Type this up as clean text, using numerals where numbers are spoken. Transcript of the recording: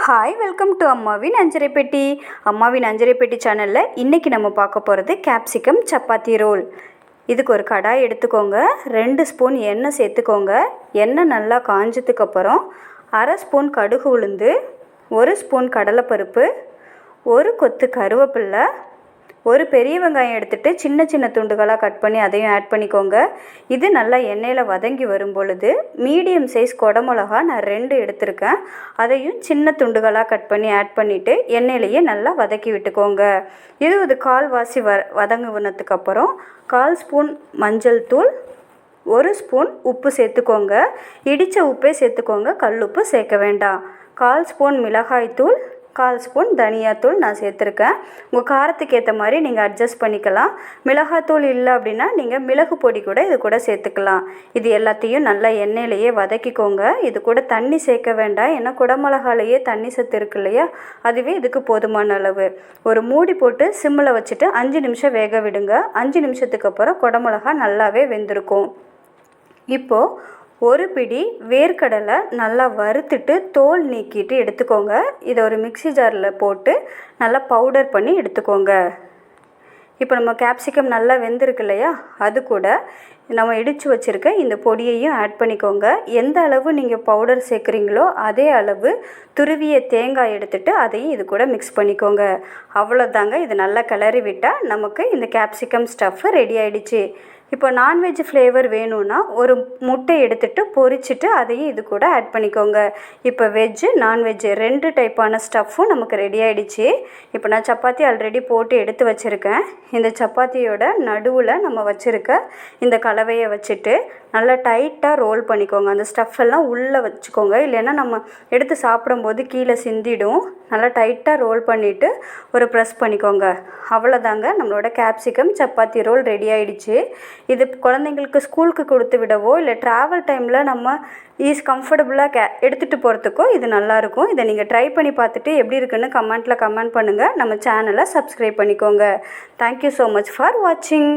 Hi, welcome to அம்மாவின் அஞ்சரை பெட்டி. அம்மாவின் அஞ்சரை பெட்டி சேனலில் இன்றைக்கி நம்ம பார்க்க போகிறது கேப்சிகம் சப்பாத்தி ரோல். இதுக்கு ஒரு கடாய் எடுத்துக்கோங்க. 2 ஸ்பூன் எண்ணெய் சேர்த்துக்கோங்க. எண்ணெய் நல்லா காஞ்சதுக்கப்புறம் 1/2 ஸ்பூன் கடுகு உளுந்து, 1 ஸ்பூன் கடலைப்பருப்பு, 1 கொத்து கருவேப்பில்லை, ஒரு பெரிய வெங்காயம் எடுத்துகிட்டு சின்ன சின்ன துண்டுகளாக கட் பண்ணி அதையும் ஆட் பண்ணிக்கோங்க. இது நல்லா எண்ணெயில் வதங்கி வரும் பொழுது மீடியம் சைஸ் குடமிளகா நான் 2 எடுத்திருக்கேன். அதையும் சின்ன துண்டுகளாக கட் பண்ணி ஆட் பண்ணிவிட்டு எண்ணெயிலேயே நல்லா வதக்கி விட்டுக்கோங்க. இது கால்வாசி வதங்குனதுக்கப்புறம் 1/4 ஸ்பூன் மஞ்சள் தூள், 1 ஸ்பூன் உப்பு சேர்த்துக்கோங்க. இடித்த உப்பே சேர்த்துக்கோங்க, கல் உப்பு சேர்க்க வேண்டாம். 1/4 ஸ்பூன் மிளகாய்த்தூள், 1/4 ஸ்பூன் தனியாத்தூள் நான் சேர்த்துருக்கேன். உங்கள் காரத்துக்கு ஏற்ற மாதிரி நீங்கள் அட்ஜஸ்ட் பண்ணிக்கலாம். மிளகாத்தூள் இல்லை அப்படின்னா நீங்கள் மிளகு பொடி கூட இது கூட சேர்த்துக்கலாம். இது எல்லாத்தையும் நல்லா எண்ணெயிலேயே வதக்கிக்கோங்க. இது கூட தண்ணி சேர்க்க வேண்டாம், ஏன்னா குடமிளகாலேயே தண்ணி சத்து இருக்கு இல்லையா, அதுவே இதுக்கு போதுமான அளவு. ஒரு மூடி போட்டு சிம்மில் வச்சுட்டு 5 நிமிஷம் வேக விடுங்க. 5 நிமிஷத்துக்கு அப்புறம் குடமிளகா நல்லாவே வெந்திருக்கும். இப்போது ஒரு பிடி வேர்க்கடலை நல்லா வறுத்துட்டு தோல் நீக்கிட்டு எடுத்துக்கோங்க. இதை ஒரு மிக்ஸி ஜாரில் போட்டு நல்லா பவுடர் பண்ணி எடுத்துக்கோங்க. இப்போ நம்ம கேப்சிகம் நல்லா வெந்திருக்கு இல்லையா, அது கூட நம்ம இடித்து வச்சுருக்க இந்த பொடியையும் ஆட் பண்ணிக்கோங்க. எந்த அளவு நீங்கள் பவுடர் சேர்க்குறீங்களோ அதே அளவு துருவிய தேங்காய் எடுத்துகிட்டு அதையும் இது கூட மிக்ஸ் பண்ணிக்கோங்க. அவ்வளோதாங்க. இது நல்லா கிளறி விட்டால் நமக்கு இந்த கேப்சிகம் ஸ்டஃப் ரெடி ஆகிடுச்சு. இப்போ நான்வெஜ் ஃப்ளேவர் வேணும்னா ஒரு முட்டை எடுத்துகிட்டு பொரிச்சிட்டு அதையும் இது கூட ஆட் பண்ணிக்கோங்க. இப்போ வெஜ்ஜு நான்வெஜ்ஜு 2 டைப்பான ஸ்டஃப்பும் நமக்கு ரெடி ஆகிடுச்சு. இப்போ நான் சப்பாத்தி ஆல்ரெடி போட்டு எடுத்து வச்சுருக்கேன். இந்த சப்பாத்தியோட நடுவில் நம்ம வச்சுருக்க இந்த கலவையை வச்சுட்டு நல்லா டைட்டாக ரோல் பண்ணிக்கோங்க. அந்த ஸ்டஃப் எல்லாம் உள்ளே வச்சுக்கோங்க, இல்லைன்னா நம்ம எடுத்து சாப்பிடும்போது கீழே சிந்திடும். நல்லா டைட்டாக ரோல் பண்ணிவிட்டு ஒரு ப்ரெஸ் பண்ணிக்கோங்க. அவ்வளோதாங்க, நம்மளோட கேப்சிகம் சப்பாத்தி ரோல் ரெடி ஆகிடுச்சு. இது குழந்தைங்களுக்கு ஸ்கூலுக்கு கொடுத்து விடவோ இல்லை ட்ராவல் டைமில் நம்ம கம்ஃபர்டபுளாக எடுத்துகிட்டு போகிறதுக்கோ இது நல்லாயிருக்கும். இதை நீங்கள் ட்ரை பண்ணி பார்த்துட்டு எப்படி இருக்குன்னு கமெண்ட் பண்ணுங்கள். நம்ம சேனலை சப்ஸ்கிரைப் பண்ணிக்கோங்க. தேங்க்யூ ஸோ மச் ஃபார் வாட்சிங்.